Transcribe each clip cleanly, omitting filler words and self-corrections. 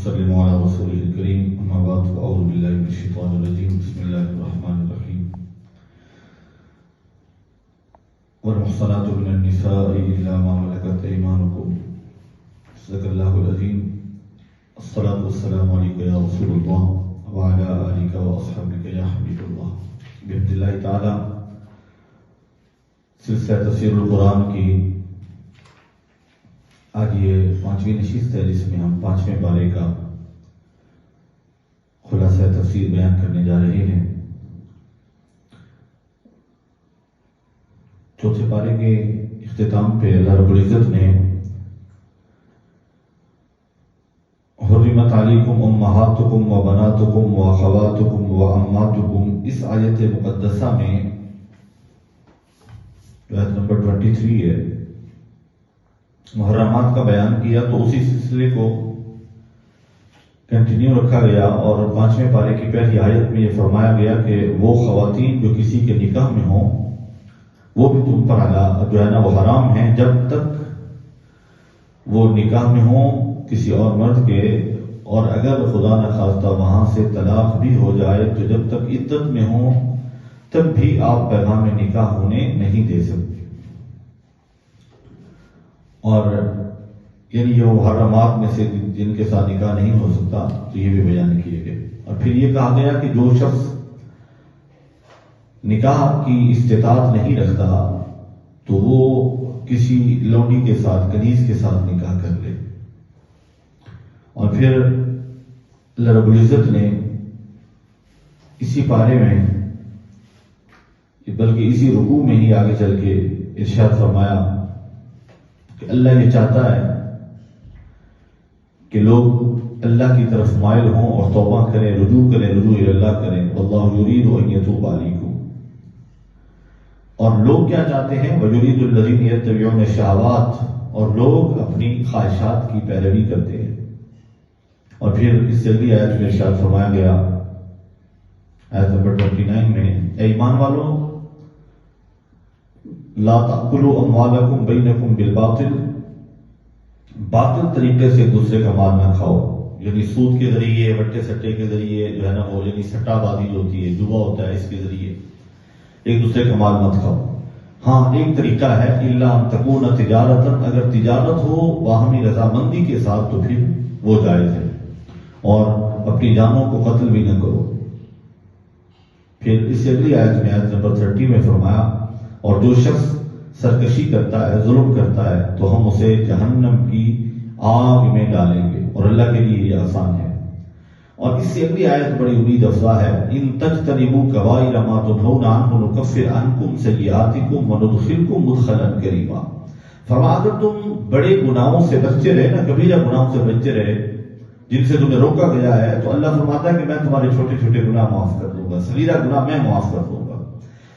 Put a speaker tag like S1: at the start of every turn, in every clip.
S1: وسلموا على رسوله الكريم أما بعد فأعوذ بالله من الشيطان الرجيم بسم الله الرحمن الرحيم والمحصنات من النساء إلا ما ملكت أيمانكم صدق الله العظيم الصلاة والسلام عليك يا رسول الله وعلى آلك وأصحابك يا حبيب الله بحمد اللہ تعالی سلسلہ تفسیر القرآن کی آج یہ 5ویں نشست ہے جس میں ہم 5ویں پارے کا خلاصہ تفسیر بیان کرنے جا رہے ہیں۔ چوتھے پارے کے اختتام پہ اللہ رب العزت نے حرمت علیکم امہاتکم و بناتکم و اخواتکم و عماتکم اس آیت مقدسہ میں آیت نمبر 23 ہے محرمات کا بیان کیا، تو اسی سلسلے کو کنٹینیو رکھا گیا اور 5ویں پارے کی پہلی آیت میں یہ فرمایا گیا کہ وہ خواتین جو کسی کے نکاح میں ہوں وہ بھی تم پر جو ہے نا وہ حرام ہیں جب تک وہ نکاح میں ہوں کسی اور مرد کے، اور اگر خدا نخواستہ وہاں سے طلاق بھی ہو جائے تو جب تک عدت میں ہوں تب بھی آپ پیغام نکاح ہونے نہیں دے سکتے، اور یعنی یہ محرمات میں سے جن کے ساتھ نکاح نہیں ہو سکتا تو یہ بھی بیان کیے گئے۔ اور پھر یہ کہا گیا کہ جو شخص نکاح کی استطاعت نہیں رکھتا تو وہ کسی لونڈی کے ساتھ کنیز کے ساتھ نکاح کر لے۔ اور پھر اللہ رب العزت نے اسی پارے میں بلکہ اسی رکوع میں ہی آگے چل کے ارشاد فرمایا کہ اللہ یہ چاہتا ہے کہ لوگ اللہ کی طرف مائل ہوں اور توبہ کریں، رجوع اللہ کریں، واللہ یرید ان یتوب علیکم۔ اور لوگ کیا چاہتے ہیں؟ وَيُرِيدُ الَّذِينَ يَتَّبِعُونَ الشَّهَوَاتِ، اور لوگ اپنی خواہشات کی پیروی کرتے ہیں۔ اور پھر اس سے اگلی آیت میں ارشاد فرمایا گیا آیت نمبر 29 میں، اے ایمان والوں لا تأکلوا اموالکم بینکم بالباطل، باطل طریقے سے دوسرے کا مال نہ کھاؤ، یعنی سود کے ذریعے، وٹے سٹے کے ذریعے جو ہے نا وہ یعنی سٹا بازی جو ہوتی ہے، جوا ہوتا ہے، اس کے ذریعے ایک دوسرے کا مال مت کھاؤ۔ ہاں ایک طریقہ ہے الا ان تکون تجارتا، اگر تجارت ہو باہمی رضامندی کے ساتھ تو پھر وہ جائز ہے، اور اپنی جانوں کو قتل بھی نہ کرو۔ پھر اس سے اگلی آیت میں آیت نمبر 30 میں فرمایا اور جو شخص سرکشی کرتا ہے، ظلم کرتا ہے تو ہم اسے جہنم کی آگ میں ڈالیں گے، اور اللہ کے لیے یہ آسان ہے۔ اور اس سے اگلی آیت بڑی امید افزا ہے، ان تجتنبوا کبائر ما تنہون عنہ نکفر عنکم سیئاتکم وندخلکم مدخلا کریما۔ فرمایا اگر تم بڑے گناہوں سے بچتے رہے نا، کبیرہ گناہوں سے بچتے رہے جن سے تمہیں روکا گیا ہے، تو اللہ فرماتا ہے کہ میں تمہارے چھوٹے چھوٹے گناہ معاف کر دوں گا، صغیرہ گناہ میں معاف کر دوں گا۔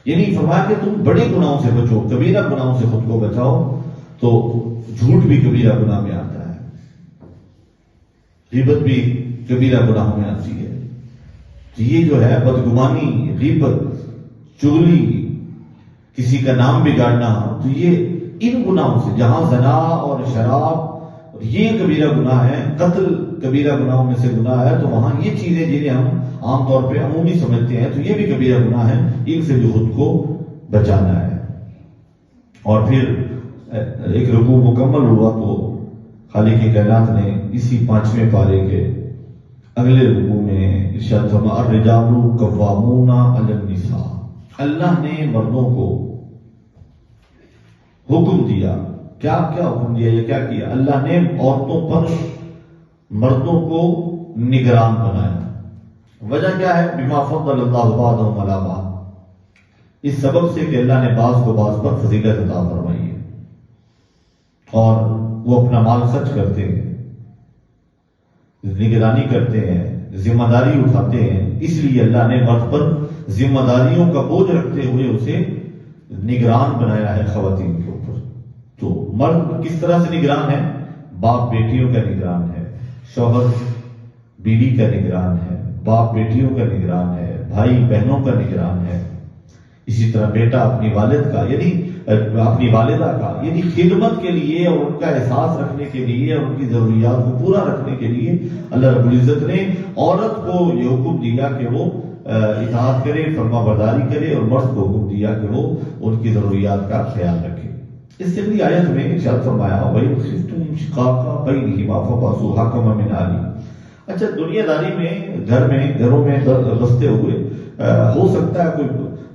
S1: یعنی فرمایا کہ تم بڑے گناہوں سے بچو، کبیرہ گناہوں سے خود کو بچاؤ۔ تو جھوٹ بھی کبیرہ گناہ میں آتا ہے، غیبت بھی کبیرہ گناہوں میں آتی ہے۔ یہ جو ہے بدگمانی، غیبت، چغلی، کسی کا نام بگاڑنا، تو یہ ان گناہوں سے، جہاں زنا اور شراب یہ کبیرہ گناہ ہے، قتل کبیرہ گناہوں میں سے گناہ ہے، تو وہاں یہ چیزیں جنہیں ہم عام طور پہ عمومی سمجھتے ہیں تو یہ بھی کبیرہ گناہ ہے، ان سے بھی خود کو بچانا ہے۔ اور پھر ایک رکوع مکمل ہوا تو خالق کائنات نے اسی 5ویں پارے کے اگلے رکوع میں ارشاد فرمایا الرجال قوامون علی النساء، اللہ نے مردوں کو حکم دیا، کیا حکم دیا، یہ کیا کیا؟ اللہ نے عورتوں پر مردوں کو نگران بنایا۔ وجہ کیا ہے؟ بما فضل اللہ بعضهم علی بعض، اس سبب سے کہ اللہ نے بعض کو بعض پر فضیلت عطا فرمائی ہے، اور وہ اپنا مال خرچ کرتے ہیں، نگرانی کرتے ہیں، ذمہ داری اٹھاتے ہیں، اس لیے اللہ نے مرد پر ذمہ داریوں کا بوجھ رکھتے ہوئے اسے نگران بنایا ہے خواتین کے اوپر۔ تو مرد کس طرح سے نگران ہے؟ باپ بیٹیوں کا نگران ہے، شوہر بیوی کا نگران ہے، باپ بیٹیوں کا نگران ہے، بھائی بہنوں کا نگران ہے۔ اسی طرح بیٹا اپنی والد کا یعنی اپنی والدہ کا یعنی خدمت کے لیے اور ان کا احساس رکھنے کے لیے اور ان کی ضروریات کو پورا رکھنے کے لیے اللہ رب العزت نے عورت کو یہ حکم دیا کہ وہ اطاعت کرے، فرما برداری کرے، اور مرد کو حکم دیا کہ وہ ان کی ضروریات کا خیال رکھے۔ اس سے اگلی آیت میں ارشاد فرمایا وَإِنْ خِفْتُمْ شِقَاقَ بَيْنِهِمَا فَبَعْثُوا حَكَمًا مِنْ أَهْلِهِ۔ اچھا، دنیا داری میں گھروں میں بستے ہوئے ہو سکتا ہے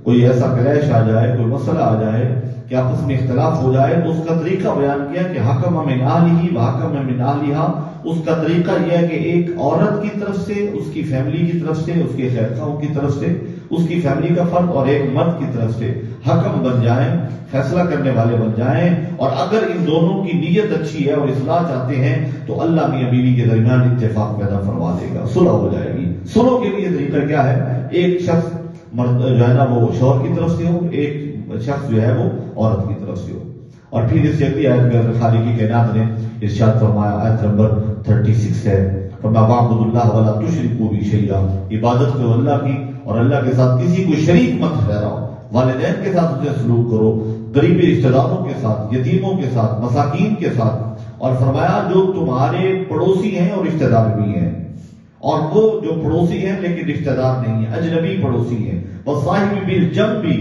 S1: کوئی ایسا کلیش آ جائے، کوئی مسئلہ آ جائے کہ آپس میں اختلاف ہو جائے، تو اس کا طریقہ بیان کیا کہ حکم من اہلہ و حکم من اہلہا۔ اس کا طریقہ یہ ہے کہ ایک عورت کی طرف سے، اس کی فیملی کی طرف سے، اس کے خیرخواہوں کی طرف سے، اس کی فیملی کا فرد، اور ایک مرد کی طرف سے حکم بن جائیں، فیصلہ کرنے والے بن جائیں۔ اور اگر ان دونوں کی نیت اچھی ہے اور اصلاح چاہتے ہیں تو اللہ میاں بیوی کے درمیان اتفاق پیدا فرما دے گا، صلح ہو جائے گی۔ صلح کے لیے طریقہ کیا ہے؟ ایک شخص مرد جو ہے نا وہ شوہر کی طرف سے ہو، ایک شخص جو ہے وہ عورت کی طرف سے ہو۔ اور پھر اس سے اگلی آیت میں خالق کی کائنات نے ارشاد فرمایا، آیت نمبر 36 ہے، فرمایا وَاعْبُدُوا اللَّهَ وَلَا تُشْرِكُوا بِهِ شَيْئًا۔ عبادت کرو اللہ کی اور اللہ کے ساتھ کسی کو شریک مت ٹھہراؤ۔ والدین کے ساتھ اسے سلوک کرو، قریبی رشتہ داروں کے ساتھ، یتیموں کے ساتھ، مساکین کے ساتھ، اور فرمایا جو تمہارے پڑوسی ہیں اور رشتہ دار بھی ہیں، اور وہ جو پڑوسی ہیں لیکن رشتہ دار نہیں ہیں، اجنبی پڑوسی ہیں، وَصَاحِبِ بِالْجَنْبِ۔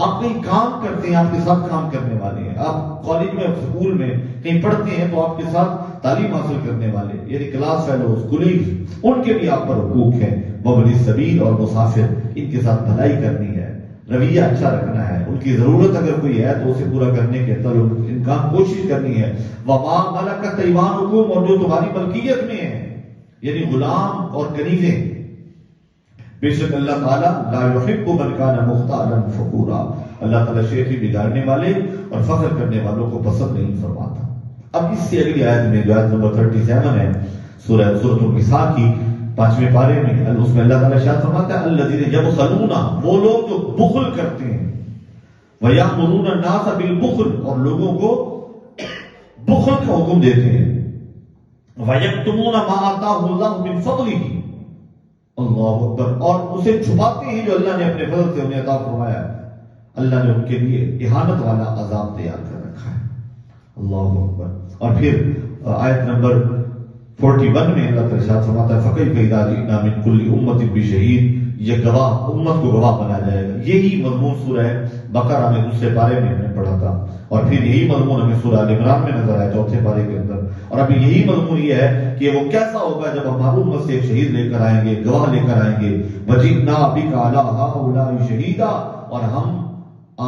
S1: آپ کہیں کام کرتے ہیں، آپ کے ساتھ کام کرنے والے ہیں، آپ کالج میں، اسکول میں کہیں پڑھتے ہیں تو آپ کے ساتھ تعلیم حاصل کرنے والے یعنی کلاس فیلوز، کولیگز، ان کے بھی آپ پر حقوق ہیں۔ وَابْنِ السَّبِيلِ، اور مسافر، ان کے ساتھ بھلائی کرنی ہے، رویہ اچھا رکھنا ہے، ان کی ضرورت اگر کوئی ہے تو اسے پورا کرنے کے امکان کوشش کرنی ہے۔ وَمَا مَلَكَتْ أَيْمَانُكُمْ، اور جو تمہاری ملکیت میں ہے یعنی غلام اور کنیزیں۔ بے شک اللہ تعالیٰ لا يحب من كان مختالا فخورا، اللہ تعالیٰ شیخی بگاڑنے والے اور فخر کرنے والوں کو پسند نہیں فرماتا۔ اب اس سے اگلی آیت میں جو آیت نمبر 37 ہے سورۃ النساء کی 5ویں پارے میں، اس میں اللہ تعالیٰ ارشاد فرماتا ہے الذین یبخلون، وہ لوگ جو بخل کرتے ہیں، ویأمرون الناس بالبخل، اور لوگوں کو بخل کا حکم دیتے ہیں، وَيَكْتُمُونَ مَا آتَاهُ اللَّهُ مِنْ فَضْلِهِ، اللہ اکبر، اور اسے چھپاتے ہیں جو اللہ نے اپنے فضل سے انہیں عطا فرمایا ہے۔ اللہ نے ان کے لیے اہانت والا عذاب تیار کر رکھا ہے، اللہ اکبر۔ اور پھر آیت نمبر 41 میں اللہ تعالیٰ ارشاد فرماتا ہے فَكَيْفَ إِذَا جِئْنَا مِنْ كُلِّ أُمَّةٍ بِشَهِيدٍ، یہ گواہ، امت کو گواہ بنایا جائے گا۔ یہی مضمون سورہ بقرہ میں دوسرے پارے میں ہم نے پڑھا تھا، اور پھر یہی مضمون ہمیں سورہ آل عمران میں نظر آیا چوتھے پارے کے اندر، اور ابھی یہی مضمون یہ ہے کہ وہ کیسا ہوگا جب ہم ہر امت سے ایک شہید لے کر آئیں گے، گواہ لے کر آئیں گے۔ وَجِئْنَا بِكَ عَلَىٰ هَٰؤُلَاءِ شَهِيدًا، اور ہم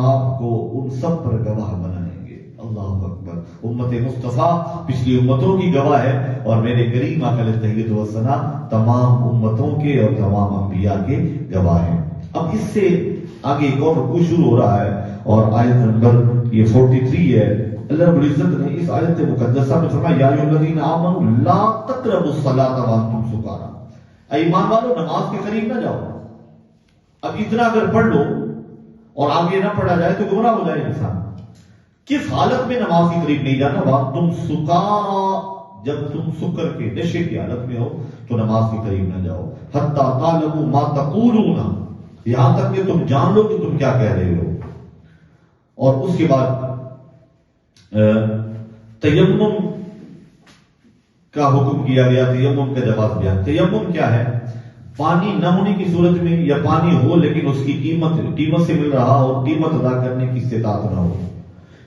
S1: آپ کو ان سب پر گواہ بنائیں گے، اللہ اکبر۔ امت مصطفیٰ پچھلی امتوں کی گواہ ہے، اور میرے کریم آقا علیہ التحیۃ والثناء تمام امتوں کے اور تمام انبیاء کے گواہ ہیں۔ اب اس سے آگے ایک اور رکوع شروع ہو رہا ہے، اور آیت نمبر یہ 43 ہے۔ اللہ رب العزت نے اس آیت مقدسہ میں فرمایا یا ایھا الذین آمنوا لا تقربوا الصلاۃ وانتم سکارا، اے ایمان والو نماز کے قریب نہ جاؤ۔ اب اتنا اگر پڑھ لو اور آگے نہ پڑھا جائے تو گمراہ ہو جائے انسان۔ کس حالت میں نماز کے قریب نہیں جانا؟ وانتم سکارا، جب تم سکر کے نشے کی حالت میں ہو تو نماز کے قریب نہ جاؤ۔ حتی تعلموا ما تقولون، یہاں تک کہ تم جان لو کہ تم کیا کہہ رہے ہو۔ اور اس کے بعد تیمم کا حکم کیا گیا، تیمم کا جواز دیا۔ تیمم کیا ہے؟ پانی نہ ہونے کی صورت میں، یا پانی ہو لیکن اس کی قیمت سے مل رہا ہو، قیمت ادا کرنے کی استطاعت نہ ہو،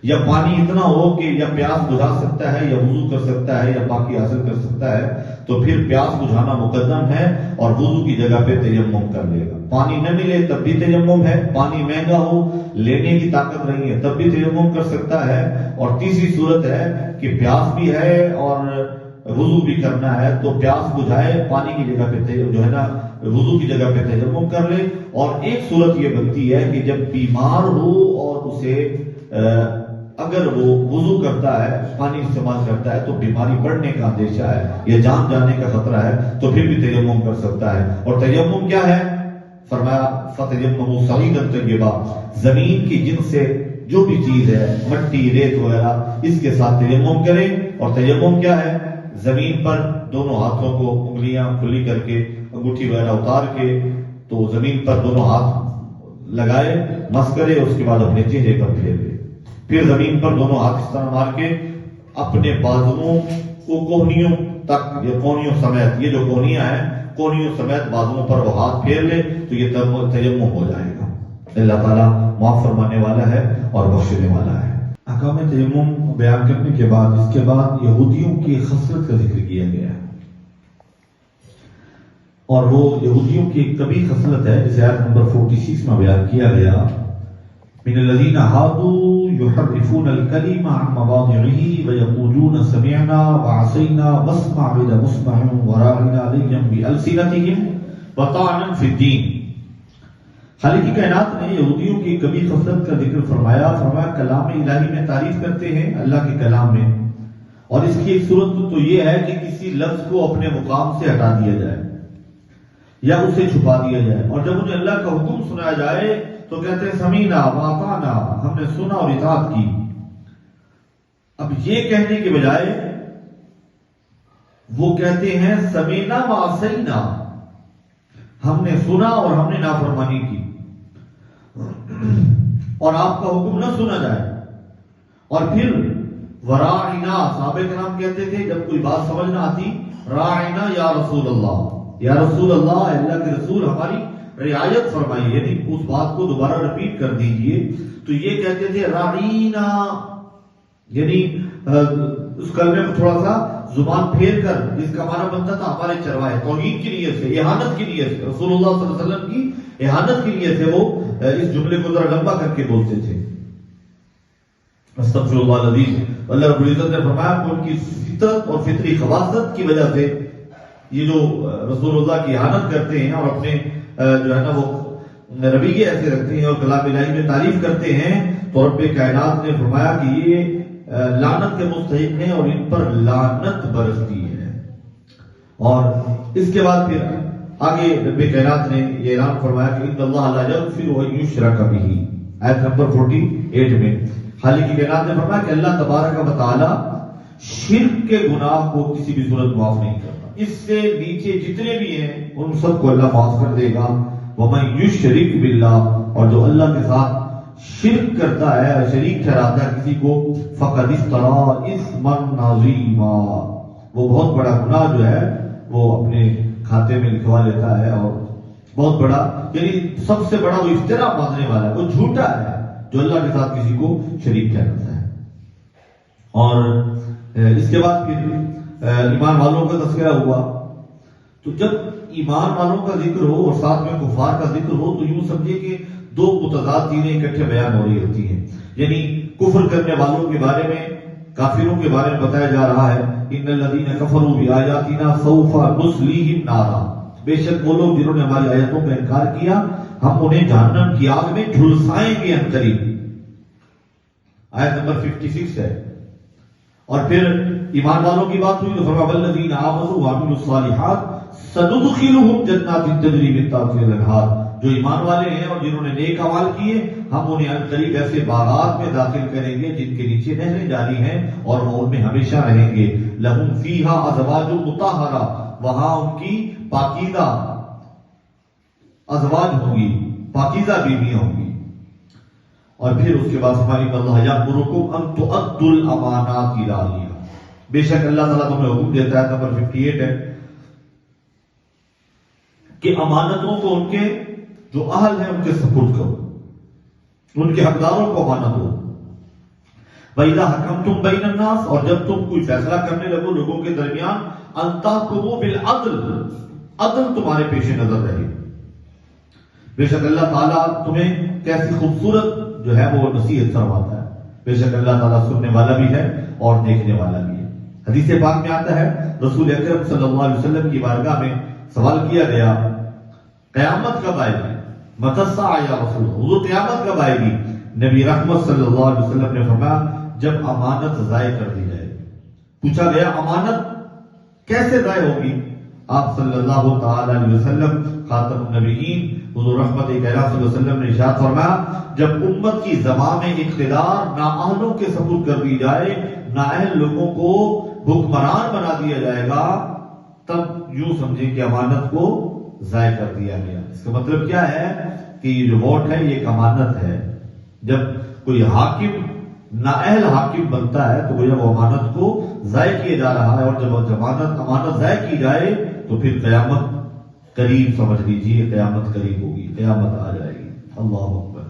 S1: یا پانی اتنا ہو کہ یا پیاس بجھا سکتا ہے، یا وضو کر سکتا ہے، یا پاکی حاصل کر سکتا ہے، تو پھر پیاس بجھانا مقدم ہے اور وضو کی جگہ پہ تیمم کر لے گا۔ پانی نہ ملے تب بھی تیمم ہے، پانی مہنگا ہو، لینے کی طاقت نہیں ہے تب بھی تیمم کر سکتا ہے، اور تیسری صورت ہے کہ پیاس بھی ہے اور وضو بھی کرنا ہے تو پیاس بجھائے، پانی کی جگہ پہ جو ہے نا وضو کی جگہ پہ تیمم کر لے۔ اور ایک صورت یہ بنتی ہے کہ جب بیمار ہو اور اسے اگر وہ وضو کرتا ہے، پانی استعمال کرتا ہے تو بیماری بڑھنے کا اندیشہ ہے یا جان جانے کا خطرہ ہے تو پھر بھی تیمم کر سکتا ہے۔ اور تیمم کیا ہے؟ فرمایا فَتَيَمَّمُوا صَعِيدًا طَيِّبًا، زمین کی جن سے جو بھی چیز ہے، مٹی، ریت وغیرہ، اس کے ساتھ تیمم کریں۔ اور تیمم کیا ہے؟ زمین پر دونوں ہاتھوں کو انگلیاں کھلی کر کے، انگوٹھی وغیرہ اتار کے، تو زمین پر دونوں ہاتھ لگائے، مس کرے، اس کے بعد اپنے چہرے پر پھیر لے، پھر زمین پر دونوں ہاتھ اس طرح مار کے اپنے بازوؤں کو کوہنیوں تک، یا کونیوں سمیت، یہ جو کونیاں ہیں کونیوں سمیت بازوؤں پر وہ ہاتھ پھیر لے تو یہ تیمم ہو جائے گا۔ اللہ تعالیٰ معاف فرمانے والا ہے اور بخشنے والا ہے۔ احکام تیمم بیان کرنے کے بعد اس کے بعد یہودیوں کی خصلت کا ذکر کیا گیا ہے، اور وہ یہودیوں کی ایک طبی خصلت ہے جسے آیت نمبر 46 میں بیان کیا گیا، من الذین ہادوا یحرفون الکلم عن مواضعہ ویقولون سمعنا وعصینا واسمع غیر مسمع وراعنا لیا بألسنتہم وطعنا فی الدین۔ خالق کائنات نے یہودیوں کی کبھی خصلت کا ذکر فرمایا کلام الہی میں تعریف کرتے ہیں، اللہ کے کلام میں، اور اس کی ایک صورت تو یہ ہے کہ کسی لفظ کو اپنے مقام سے ہٹا دیا جائے یا اسے چھپا دیا جائے، اور جب انہیں اللہ کا حکم سنایا جائے تو کہتے ہیں سمینا واطعنا، ہم نے سنا اور اطاعت کی۔ اب یہ کہنے کے بجائے وہ کہتے ہیں سمینا وعصینا، ہم نے سنا اور ہم نے نافرمانی کی، اور آپ کا حکم نہ سنا جائے۔ اور پھر وراعنا، صحابہ کرام کہتے تھے جب کوئی بات سمجھ نہ آتی، راعنا یا رسول اللہ، یا رسول اللہ، اللہ کے رسول ہماری رعایت فرمائیے، یعنی اس بات کو دوبارہ رپیٹ کر دیجئے۔ تو یہ کہتے تھے راعینا، یعنی اس کلمے کو تھوڑا سا زبان پھیر کر، جس کا معنی بنتا تھا ہمارے چروائے، توہین کی نیت سے، اہانت کی نیت سے، رسول اللہ صلی اللہ علیہ وسلم کی اہانت کی نیت سے وہ اس جملے کو ذرا لمبا کر کے بولتے تھے۔ استغفر اللہ العظیم۔ اللہ رب العزت نے فرمایا کہ ان کی فطرت اور فطری خواصت کی وجہ سے یہ جو رسول اللہ کی اہانت کرتے ہیں اور اپنے جو ہے نا وہ رویے ایسے رکھتے ہیں اور کلام الہی میں تعریف کرتے ہیں، تو رب کائنات نے فرمایا کہ یہ لعنت کے مستحق ہیں اور ان پر لعنت برستی ہے۔ اور اس کے بعد پھر آگے رب کائنات نے یہ اعلان فرمایا کہ ان اللہ لا یغفر ان یشرک بہ، آیت نمبر 48 میں خالق کائنات نے فرمایا کہ اللہ تبارک و تعالی شرک کے گناہ کو کسی بھی صورت معاف نہیں کرتا، اس سے نیچے جتنے بھی ہیں ان سب کو اللہ معاف کر دے گا۔ وَمَن یشرک بِاللَّهِ، اور جو اللہ کے ساتھ شرک کرتا ہے، شریک ٹھہراتا ہے کسی کو، فَقَدِ افْتَرَىٰ إِثْمًا عَظِيمًا، وہ بہت بڑا گناہ جو ہے وہ اپنے کھاتے میں لکھوا لیتا ہے، اور بہت بڑا، یعنی سب سے بڑا وہ افتراء باندھنے والا ہے، وہ جھوٹا ہے جو اللہ کے ساتھ کسی کو شریک ٹھہراتا ہے۔ اور اس کے بعد پھر ایمان والوں کا تذکرہ ہوا، تو جب ایمان والوں کا ذکر ہو اور ساتھ میں کفار کا ذکر ہو تو یوں سمجھے کہ دو متضاد چیزیں اکٹھے بیان ہو رہی ہوتی ہیں، یعنی کفر کرنے والوں کے بارے میں، کافروں کے بارے میں بتایا جا رہا ہے ان الذین کفروا بآیاتنا سوف نصلیہم نارا، بے شک وہ لوگ جنہوں نے ہماری آیتوں کا انکار کیا ہم انہیں جہنم کی آگ میں جھلسائیں گے عنقریب، آیت نمبر 56 ہے۔ اور پھر ایمان والوں کی بات ہوئی تو فرمایا والذین آمنوا وعملوا الصالحات سندخلهم جنات تجری من تحتها الانہار، جو ایمان والے ہیں اور جنہوں نے نیک اعمال کیے ہم انہیں عنقریب ایسے باغات میں داخل کریں گے جن کے نیچے نہریں جاری ہیں اور وہ ان میں ہمیشہ رہیں گے۔ لہم فیہا ازواج مطہرہ، وہاں ان کی پاکیزہ ازواج ہوں گی، پاکیزہ بیویاں ہوں گی۔ اور پھر اس کے بعد ہماری اللہ یامرکم ان تؤدوا الامانات الی اہلہا، بے شک اللہ تعالیٰ تمہیں حکم دیتا ہے، نمبر 58 ہے کہ امانتوں کو ان کے جو اہل ہیں ان کے سپرد کرو، ان کے حقداروں کو امانت دو۔ وَإِذَا حَكَمْتُمْ بَيْنَ النَّاسِ، اور جب تم کوئی فیصلہ کرنے لگو لوگوں کے درمیان، أَن تَحْكُمُوا بِالْعَدْلِ، عدل تمہارے پیش نظر رہے۔ بے شک اللہ تعالیٰ تمہیں کیسی خوبصورت جو ہے وہ نصیحت فرماتا ہے، بے شک اللہ تعالیٰ سننے والا بھی ہے اور دیکھنے والا بھی ہے۔ حدیث پاک میں آتا ہے رسول اکرم صلی اللہ علیہ وسلم کی بارگاہ میں سوال کیا گیا قیامت کب آئے گی، متی الساعہ یا رسول اللہ، حضور قیامت کب آئے گی؟ نبی رحمت صلی اللہ علیہ وسلم نے فرمایا جب امانت ضائع کر دی جائے گی۔ پوچھا گیا امانت کیسے ضائع ہوگی؟ آپ صلی اللہ تعالی علیہ وسلم خاتم النبیین حضور رحمت کائنات صلی اللہ علیہ وسلم نے ارشاد فرمایا جب امت کی زمام اقتدار نااہلوں کے سپرد کر دی جائے، نااہل لوگوں کو حکمران بنا دیا جائے گا، تب یوں سمجھیں کہ امانت کو ضائع کر دیا گیا۔ اس کا مطلب کیا ہے کہ یہ جو ووٹ ہے یہ ایک امانت ہے، جب کوئی حاکم نااہل حاکم بنتا ہے تو گویا وہ امانت کو ضائع کیا جا رہا ہے، اور جب امانت ضائع کی جائے تو پھر قیامت قریب، سمجھ لیجیے قیامت قریب ہوگی، قیامت آ جائے گی۔ اللہ اکبر۔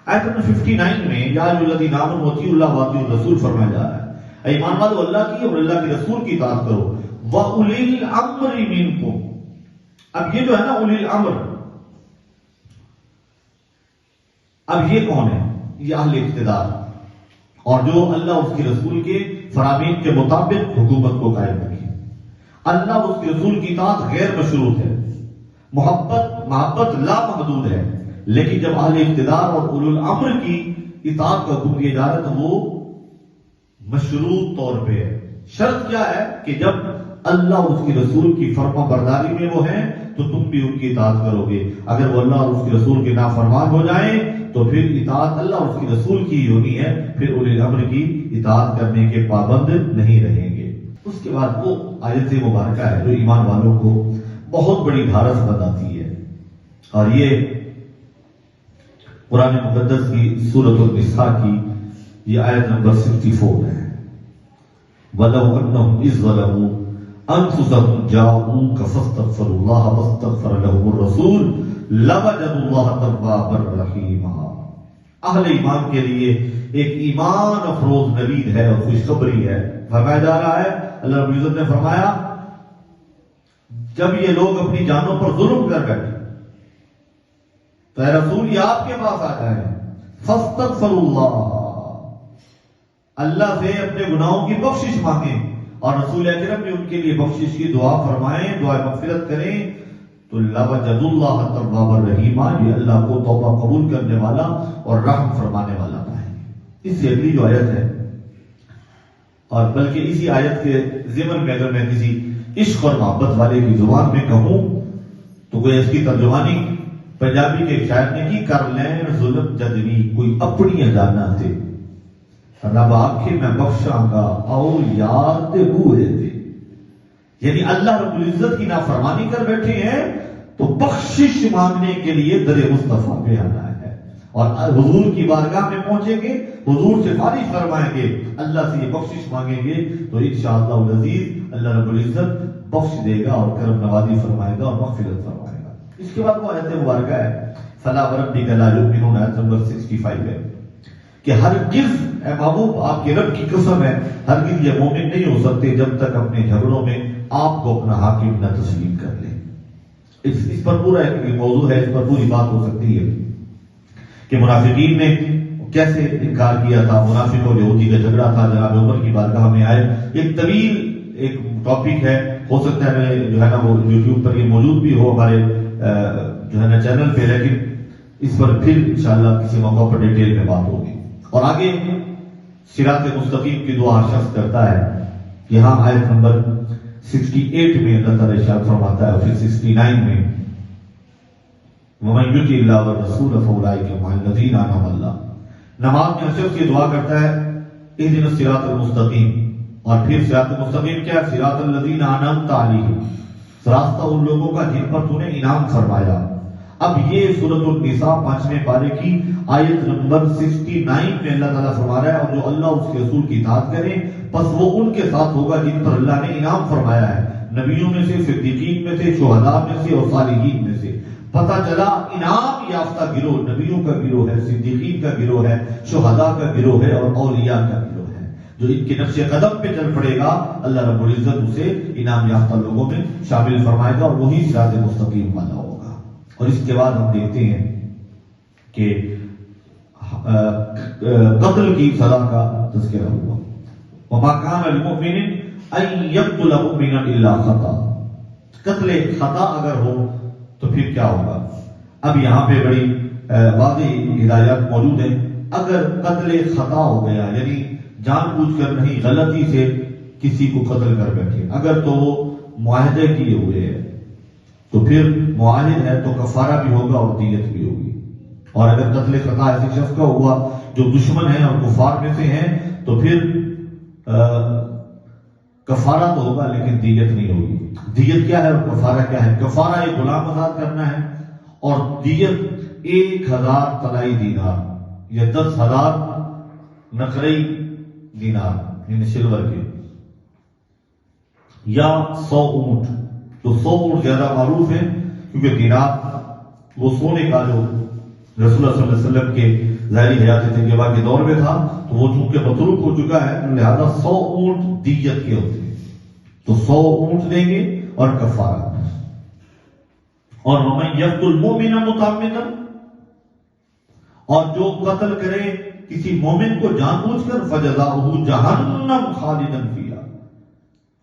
S1: آیت نمبر 59 میں یا ایھا الذین آمنوا اطیعوا اللہ واطیعوا الرسول فرمایا جا رہا ہے، اے ایمان والو اللہ کی اور اللہ کے رسول کی اطاعت کرو، وَأُولِي الْأَمْرِ مِنْکُمْ۔ اب یہ جو ہے نا اولی الامر، اب یہ کون ہے؟ یہ اہل اقتدار، اور جو اللہ اس کے رسول کے فرامین کے مطابق حکومت کو قائم رکھے۔ اللہ اس کے رسول کی اطاعت غیر مشروط ہے، محبت لا محدود ہے، لیکن جب اہل اقتدار اور اولو الامر کی اطاعت کا حکم دیا جا رہا ہے تو وہ مشروط طور پہ ہے۔ شرط کیا ہے کہ جب اللہ اور اس کے رسول کی فرما برداری میں وہ ہیں تو تم بھی ان کی اطاعت کرو گے، اگر وہ اللہ اور اس کے رسول کے نافرمان ہو جائیں تو پھر اطاعت اللہ اور اس کے رسول کی ہونی ہے، پھر اولی الامر کی اطاعت کرنے کے پابند نہیں رہیں گے۔ اس کے بعد وہ آیت مبارکہ ہے جو ایمان والوں کو بہت بڑی دھارس بتاتی ہے، اور یہ قرآن مقدس کی سورۃ النساء کی یہ آیت نمبر 64 ہے۔ وَلَوْ أَنَّهُمْ إِذْ ظَلَمُوا أَنفُسَهُمْ جَاءُوكَ فَاسْتَغْفَرُوا اللَّهَ وَاسْتَغْفَرَ لَهُمُ الرَّسُولُ لَوَجَدُوا اللَّهَ تَوَّابًا رَحِيمًا۔ اہل ایمان کے لیے ایک ایمان افروز نوید ہے اور خوشخبری ہے۔ فرمایا جا رہا ہے، اللہ رب العزت نے فرمایا جب یہ لوگ اپنی جانوں پر ظلم کر بیٹھے تو اے رسول یہ آپ کے پاس آ جائیں، فاستغفروا اللہ، اللہ سے اپنے گناہوں کی بخشش مانگیں، اور رسول اکرم بھی ان کے لیے بخشش کی دعا فرمائیں، دعا مغفرت کریں، تو لَوَجَدُوا اللَّهَ تَوَّابًا رَحِيمًا، یہ اللہ کو توبہ قبول کرنے والا اور رحم فرمانے والا پائیں گے۔ اس سے اگلی جو آیت ہے، اور بلکہ اسی آیت کے ضمن میں اگر میں کسی عشق اور محبت والے کی زبان میں کہوں تو کوئی اس کی ترجمانی پنجابی کے شاعر نے کی، کر لیں ظلم جدوی کوئی اپنی جانا تھے، رب آنکھیں میں بخشاں گا او یاد ہوئے تھے۔ یعنی اللہ رب العزت کی نافرمانی کر بیٹھے ہیں تو بخشش مانگنے کے لیے در مصطفیٰ پہ آنا ہے، اور حضور کی بارگاہ میں پہنچیں گے، حضور سے فارغ فرمائیں گے، اللہ سے یہ بخشش مانگیں گے تو انشاءاللہ العزیز اللہ رب العزت بخش دے گا اور کرم نوازی فرمائے گا اور مغفرت فرمائے گا۔ اس کے بعد وہ آیت مبارکہ ہے فَلَا وَرَبِّكَ لَا يُؤْمِنُونَ، آیت نمبر 65 ہے کہ ہرگز اے محبوب آپ کے رب کی قسم ہے ہرگز یہ مومن نہیں ہو سکتے جب تک اپنے جھگڑوں میں آپ کو اپنا حاکم نہ تسلیم کر لیں۔ اس پر پورا ایک موضوع ہے، اس پر پوری بات ہو سکتی ہے کہ منافقین نے کیسے انکار کیا تھا، منافق اور یہودی کا جھگڑا تھا، جناب عمر کی بارگاہ میں آئے، ایک طویل ایک ٹاپک ہے، ہو سکتا ہے میں جو ہے نا وہ یوٹیوب پر یہ موجود بھی ہو ہمارے جو ہے نا چینل پہ، لیکن اس پر پھر انشاءاللہ کسی موقع پر ڈیٹیل میں بات ہوگی۔ اور آگے صراط مستقیم کی دعا شخص کرتا ہے، یہاں آیت نمبر 68 میں اللہ تعالیٰ ارشاد فرماتا ہے، اور پھر 69 میں وَمَن يُطِعِ اللَّهَ وَالرَّسُولَ فَأُولَٰئِكَ مَعَ الَّذِينَ أَنْعَمَ اللَّهُ۔ نماز میں شخص یہ دعا کرتا ہے اهدنا الصراط المستقیم، اور پھر صراط مستقیم کیا ہے؟ صراط الذین انعمت علیہم، راستہ ان لوگوں کا جن پر تو نے انعام فرمایا۔ اب یہ سورۃ النساء 5ویں پارے کی آیت نمبر 69 میں اللہ تعالیٰ فرما رہا ہے، اور جو اللہ اس کے رسول کی اطاعت کریں پس وہ ان کے ساتھ ہوگا جن پر اللہ نے انعام فرمایا ہے، نبیوں میں سے، صدیقین میں سے، شہداء میں سے اور صالحین میں سے۔ پتہ چلا انعام یافتہ گروہ نبیوں کا گروہ ہے، صدیقین کا گروہ ہے، شہداء کا گروہ ہے اور اولیاء کا گروہ ہے۔ جو ان کے نقش قدم پہ چل پڑے گا اللہ رب العزت اسے انعام یافتہ لوگوں میں شامل فرمائے گا، اور وہی صراط مستقیم والا ہوگا۔ اور اس کے بعد ہم دیکھتے ہیں کہ قتل کی سزا کا تذکرہ ہوا، وَمَا كَانَ لِمُؤْمِنٍ أَن يَقْتُلَ مُؤْمِنًا إِلَّا خَطَأً، قتل خطا اگر ہو تو پھر کیا ہوگا؟ اب یہاں پہ بڑی واضح ہدایات موجود ہیں۔ اگر قتل خطا ہو گیا یعنی جان بوجھ کر نہیں، غلطی سے کسی کو قتل کر بیٹھے، اگر تو وہ معاہدے کیے ہوئے ہیں تو پھر معاہد ہے تو کفارہ بھی ہوگا اور دیت بھی ہوگی، اور اگر قتل خطا ایسے شخص کا ہوا جو دشمن ہے اور کفار میں سے ہیں تو پھر کفارہ تو ہوگا لیکن دیت نہیں ہوگی. دیت کیا ہے اور کفارہ کیا ہے؟ کفارہ ایک غلام آزاد کرنا ہے اور دیت 1000 طلائی دینار یا 10,000 نقرئی دینار یعنی سلور کے، یا 100 اونٹ. تو 100 اونٹ زیادہ معروف ہے کیونکہ دینار وہ سونے کا جو رسول اللہ صلی اللہ علیہ وسلم کے ظاہری حیات طیبہ کے دور میں تھا، تو وہ چونکہ متروک ہو چکا ہے لہذا 100 اونٹ دیت کے ہوتے ہیں. تو 100 اونٹ دیں گے اور کفارہ. اور وَمَن يَقْتُلْ الْمُؤْمِنَ مُتَعَمِّدًا، اور جو قتل کرے کسی مومن کو جان بوجھ کر فَجَزَاؤُهُ جَهَنَّمُ خَالِدًا فِيهَا.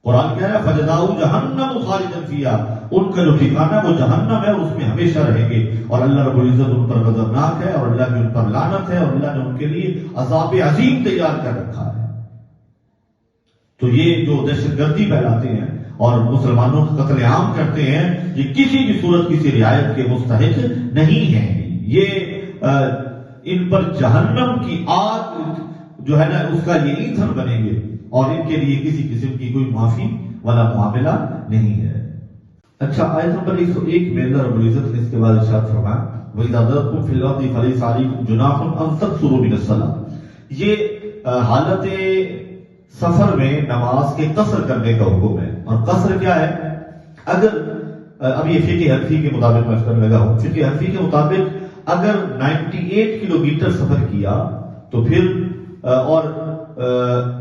S1: قرآن کہہ رہا ہے فَجَزَاؤُهُ جَهَنَّمُ خَالِدًا فِيهَا، ان کا جو ٹھکانہ وہ جہنم ہے، اس میں ہمیشہ رہیں گے. اور اللہ رب العزت ان پر غضبناک ہے اور اللہ کی ان پر لعنت ہے اور اللہ نے ان کے لیے عذاب عظیم تیار کر رکھا ہے. تو یہ جو دہشت گردی پھیلاتے ہیں اور مسلمانوں کا قتل عام کرتے ہیں، یہ کسی بھی صورت کسی رعایت کے مستحق نہیں ہیں. یہ ان پر جہنم کی آگ جو ہے نا اس کا یہ ایندھن بنیں گے اور ان کے لیے کسی قسم کی کوئی معافی والا معاملہ نہیں ہے. اچھا، آیت نمبر 101 میں اللہ رب العزت نے اس کے بعد ارشاد فرمایا وَإِذَا ضَرَبْتُمْ فِي الْأَرْضِ فَلَيْسَ عَلَيْكُمْ جُنَاحٌ أَن تَقْصُرُوا مِنَ الصَّلَاةِ. یہ حالت سفر میں نماز کے قصر کرنے کا حکم ہے. اور قصر کیا ہے؟ اگر اب یہ فقہ حنفی کے مطابق میں کرنے لگا ہوں، فقہ حنفی کے مطابق اگر 98 کلومیٹر سفر کیا تو پھر اور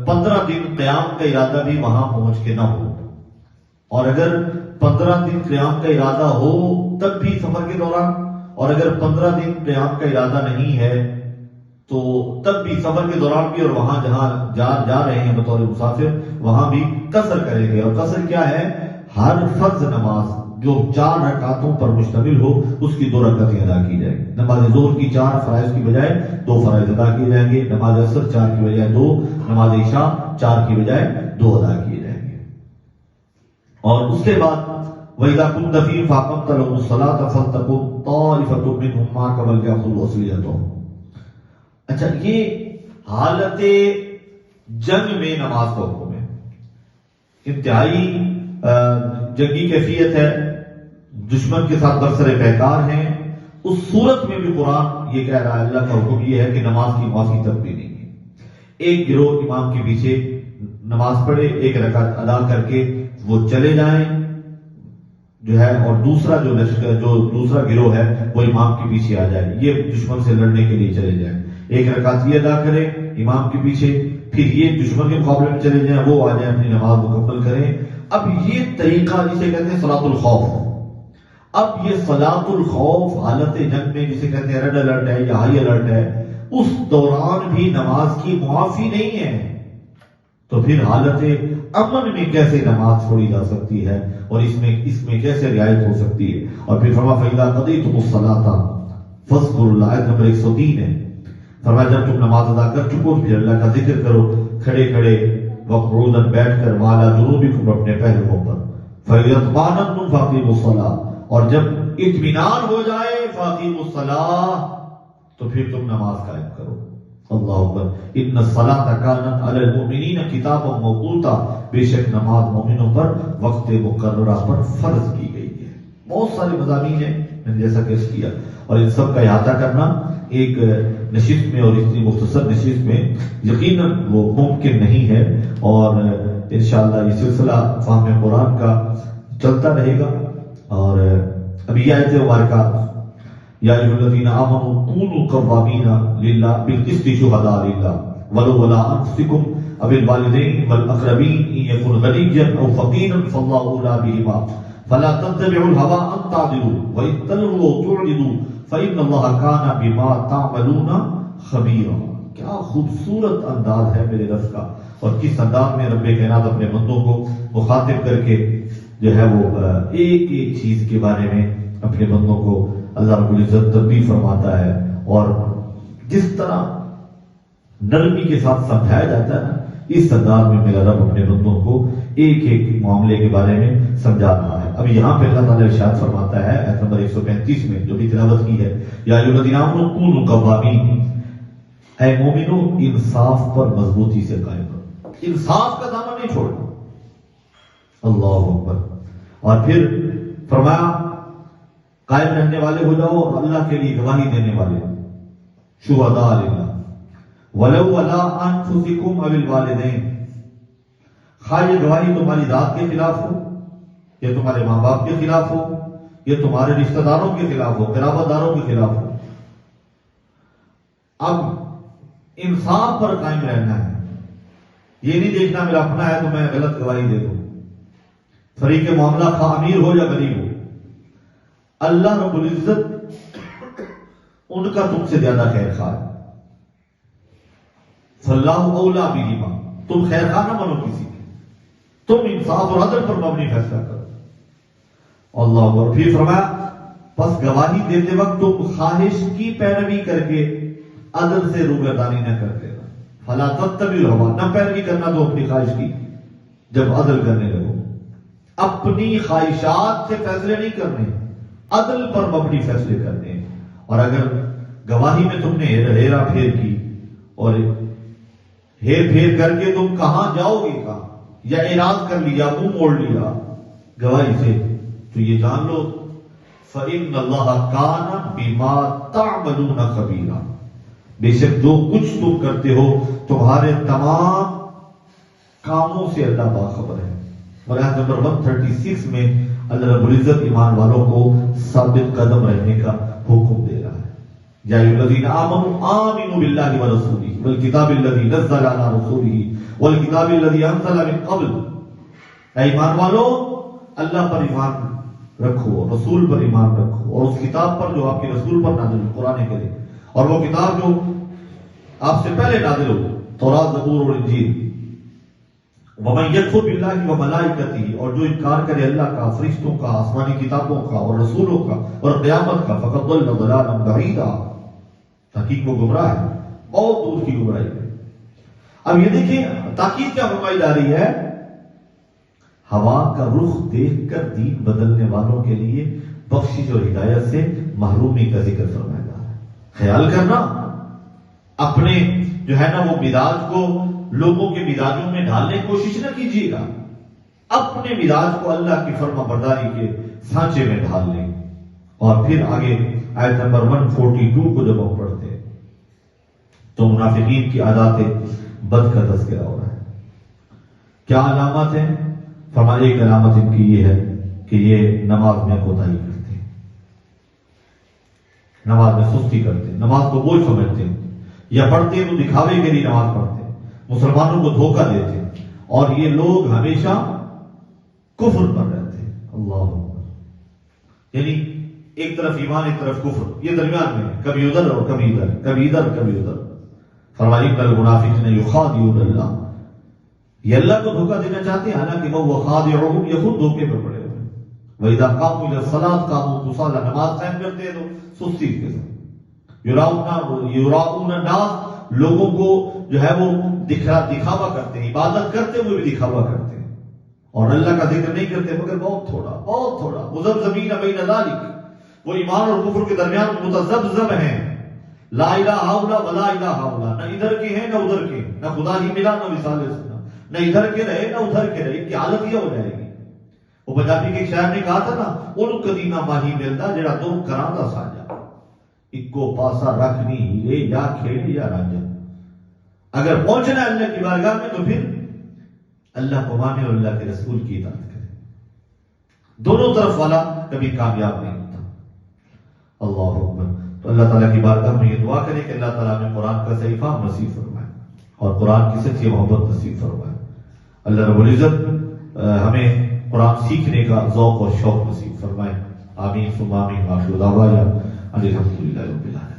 S1: 15 دن قیام کا ارادہ بھی وہاں پہنچ کے نہ ہو، اور اگر 15 دن قیام کا ارادہ ہو تب بھی سفر کے دوران، اور اگر 15 دن قیام کا ارادہ نہیں ہے تو تب بھی سفر کے دوران بھی، اور وہاں جہاں جا رہے ہیں بطور مسافر وہاں بھی قصر کریں گے. اور قصر کیا ہے؟ ہر فرض نماز جو 4 رکعتوں پر مشتمل ہو اس کی 2 رکعتیں ادا کی جائیں گی. نماز ظہر کی 4 فرائض کی بجائے 2 فرائض ادا کیے جائیں گے. نماز عصر 4 کی بجائے 2، نماز عشاء 4 کی بجائے 2 ادا کیے جائیں گے. اور اس کے بعد وَإِذَا كُنْتَ فِيهِمْ فَأَقَمْتَ لَهُمُ الصَّلَاةَ فَلْتَقُمْ طَائِفَةٌ مِّنْهُمْ مَعَكَ وَلْيَأْخُذُوا أَسْلِحَتَهُمْ. اچھا، یہ حالت جنگ میں نماز کا حکم ہے. انتہائی جنگی کیفیت ہے، دشمن کے ساتھ برسر پیکار ہیں، اس صورت میں بھی قرآن یہ کہہ رہا ہے، اللہ کا حکم یہ ہے کہ نماز کی معافی تک بھی نہیں ہے. ایک گروہ امام کے پیچھے نماز پڑھے، 1 رکعت ادا کر کے وہ چلے جائیں جو ہے، اور دوسرا جو لشکر جو دوسرا گروہ ہے وہ امام کے پیچھے آ جائے، یہ دشمن سے لڑنے کے لیے چلے جائیں. 1 رکعت یہ ادا کریں امام کے پیچھے، پھر یہ دشمن کے مقابلے میں چلے جائیں، وہ آ جائیں اپنی نماز مکمل کریں. اب یہ طریقہ جسے کہتے ہیں صلاۃ الخوف. اب یہ صلاۃ الخوف حالت جنگ میں جسے کہتے ہیں ریڈ الرٹ ہے یا ہائی الرٹ ہے، اس دوران بھی نماز کی معافی نہیں ہے. تو پھر حالت امن میں کیسے نماز چھوڑی جا سکتی ہے اور اس میں کیسے رعایت ہو سکتی ہے؟ اور پھر فرمایا فَإِذَا قَضَيْتُمُ الصَّلَاةَ فَاذْكُرُوا اللَّهَ. آیت نمبر 103 ہے. فرمایا جب تم نماز ادا کر چکو پھر اللہ کا ذکر کرو، کھڑے کھڑے وقعوداً بیٹھ کر، وعلیٰ جنوبکم اپنے پہلوؤں پر. فَإِذَا اطْمَأْنَنْتُمْ فَأَقِیمُوا الصَّلَاةَ. اور جب اطمینان ہو جائے فَأَقِیمُوا الصَّلَاةَ تو پھر تم نماز قائم کرو. اللہ اکبر. ان الصلاۃ کانت علی المؤمنین کتابا موقوتا. بے شک نماز مومنوں پر وقت مقررہ پر فرض کی گئی ہے. بہت سارے مضامین ہیں میں نے جیسا کہ کیا، اور ان سب کا احاطہ کرنا ایک نشست میں اور اتنی مختصر نشست میں یقیناً وہ ممکن نہیں ہے. اور انشاءاللہ یہ سلسلہ فہم قرآن کا چلتا رہے گا. اور ابھی یہ آیت مبارکہ یا ایھا الذین آمنوا کونوا قوامین للہ بالقسط شہداء للہ ولو علی انفسکم او الوالدین والاقربین ان یکن غنیا او فقیرا فاللہ اولی بہما فلا تتبعوا الہوی ان تعدلوا وان تلووا تعرضوا فإن اللہ کان بما تعملون خبیرا. کیا خوبصورت انداز ہے میرے رب کا، اور کس انداز میں رب کائنات اپنے بندوں کو مخاطب کر کے جو ہے وہ ایک ایک چیز کے بارے میں اپنے بندوں کو اللہ رب العزت تنبیہ فرماتا ہے. اور جس طرح نرمی کے ساتھ سمجھایا جاتا ہے نا، اس انداز میں میرا رب اپنے بندوں کو ایک ایک معاملے کے بارے میں سمجھا رہا ہے. اب یہاں پہ اللہ تعالیٰ ارشاد فرماتا ہے آیت نمبر 135 میں جو بھی تلاوت کی ہے، یا ایھا الذین آمنوا کونوا قوامین. اے مومنو انصاف پر مضبوطی سے قائم رہو. انصاف کا دامن نہیں چھوڑنا. اللہ اکبر. اور پھر فرمایا قائم رہنے والے ہو جاؤ اور اللہ کے لیے گواہی دینے والے. شہداء للہ ولو علی انفسکم او الوالدین. خواہ یہ گواہی تمہاری ذات کے خلاف ہو یا تمہارے ماں باپ کے خلاف ہو یا تمہارے رشتہ داروں کے خلاف ہو, قرابت داروں کے خلاف ہو. اب انصاف پر قائم رہنا ہے. یہ نہیں دیکھنا میرا اپنا ہے تو میں غلط گواہی دے دوں. فریق معاملہ خواہ امیر ہو یا غریب ہو, اللہ رب العزت ان کا تم سے زیادہ خیر خواہ ہے. فاللہ اولا بہما. تم خیر خواہ نہ بنو کسی کے, تم انصاف اور عدل پر مبنی فیصلہ کرو. اللہ اکبر. پھر فرمایا پس گواہی دیتے وقت تم خواہش کی پیروی کر کے عدل سے روگردانی نہ کرتے. فلا تتبعوا الہویٰ. نہ پیروی کرنا تو اپنی خواہش کی جب عدل کرنے لگو. اپنی خواہشات سے فیصلے نہیں کرنے, عدل پر مبنی فیصلے کرنے. اور اگر گواہی میں تم نے ہیرا پھیر کی اور ہیر پھیر کر کے تم کہاں جاؤ گے کہاں, یا اعراض کر لیا, منہ موڑ لیا گواہی سے, تو یہ جان لو فإن اللہ کان بما تعملون خبیرا. بے شک جو کچھ تم کرتے ہو تمہارے تمام کاموں سے اللہ باخبر ہے. اور آیت نمبر 136 میں اللہ رب العزت ایمان والوں کو ثابت قدم رہنے کا حکم دے رہا ہے. یا ایھا الذین آمنوا آمنوا باللہ ورسولہ والکتاب الذی نزل علی رسولہ والکتاب الذی انزل من قبل. اے ایمان والو, اللہ پر ایمان رکھو, رسول پر ایمان رکھو, اور اس کتاب پر جو آپ کے رسول پر نازل ہو, قرآن کریم, اور وہ کتاب جو آپ سے پہلے نازل ہو, تورات, زبور اور انجیل. وَمَن يَكْفُرْ بِاللَّهِ وَمَلَائِكَتِهِ. اور جو انکار کرے اللہ کا, فرشتوں کا, آسمانی کتابوں کا اور رسولوں کا اور قیامت کا, فَقَدْ ضَلَّ ضَلَالًا بَعِيدًا. تحقیق وہ گمراہ ہے, بہت دور کی گمراہی ہے. اب یہ دیکھیں تاکید کیا فرمائی جا رہی ہے. ہوا کا رخ دیکھ کر دین بدلنے والوں کے لیے بخشش اور ہدایت سے محرومی کا ذکر فرمایا جا رہا ہے. خیال کرنا, اپنے جو ہے نا وہ مزاج کو لوگوں کے مزاجوں میں ڈالنے کی کوشش نہ کیجیے گا. اپنے مزاج کو اللہ کی فرما برداری کے سانچے میں ڈال لیں. اور پھر آگے آیت نمبر 142 کو جب ہم پڑھتے ہیں تو منافقین کی عادات بد کا تذکرہ ہو رہا ہے. کیا علامات ہیں؟ فرمایا ایک علامت ان کی یہ ہے کہ یہ نماز میں کوتاہی کرتے ہیں, نماز میں سستی کرتے ہیں, نماز کو بوجھ سمجھتے ہیں, یا پڑھتے ہیں تو دکھاوے کے لیے نماز پڑھتے ہیں, مسلمانوں کو دھوکہ دیتے ہیں. اور یہ لوگ ہمیشہ کفر پر رہتے ہیں. اللہ اکبر. یعنی ایک طرف ایمان ایک طرف کفر, یہ درمیان میں کبھی ادھر اور کبھی ادھر, کبھی ادھر کبھی ادھر. فرمایا ان المنافقین یخادعون اللہ. یہ اللہ کو دھوکہ دینا چاہتے ہیں, حالانکہ وہ خادعهم, یہ خود دھوکے پر پڑے ہوئے ہیں. وَإِذَا قَامُوا إِلَى الصَّلَاةِ قَامُوا كُسَالَىٰ. نماز قائم کرتے ہیں تو سستی کے ساتھ. یراؤن الناس, لوگوں کو جو ہے وہ دکھاوا کرتے ہیں, عبادت کرتے ہوئے بھی دکھاوا کرتے ہیں, اور اللہ کا ذکر نہیں کرتے مگر بہت تھوڑا بہت تھوڑا. مذبذبین بین ذلک, وہ ایمان اور کفر کے درمیان متذبذب ہیں. لا الہ الا ولا الہ الا, نہ ادھر کے ہیں نہ ادھر کے, نہ خدا ہی ملا نہ وصال سنا, نہ ادھر کے رہے نہ ادھر کے رہے. کی حالت یہ ہو جائے گی. وہ پنجابی کے ایک شاعر نے کہا تھا نا, ان کدی نہ ماہی ملتا جڑا تم کراندہ ساجا, اکو پاسا رکھنی ہیرے یا کھیڑے یا راجا. اگر پہنچنا ہے اللہ کی بارگاہ میں تو پھر اللہ کو مانے اور اللہ کے رسول کی اطاعت کرے. دونوں طرف والا کبھی کامیاب نہیں ہوتا. اللہ اکبر. تو اللہ تعالیٰ کی بارگاہ میں یہ دعا کرے کہ اللہ تعالیٰ نے قرآن کا صحیح فہم نصیب فرمائے اور قرآن کی سچی محبت نصیب فرمائے. اللہ رب العزت ہمیں قرآن سیکھنے کا ذوق اور شوق نصیب فرمائے. آمین ثم آمین. آخر دعوانا ان الحمد للہ رب العالمین.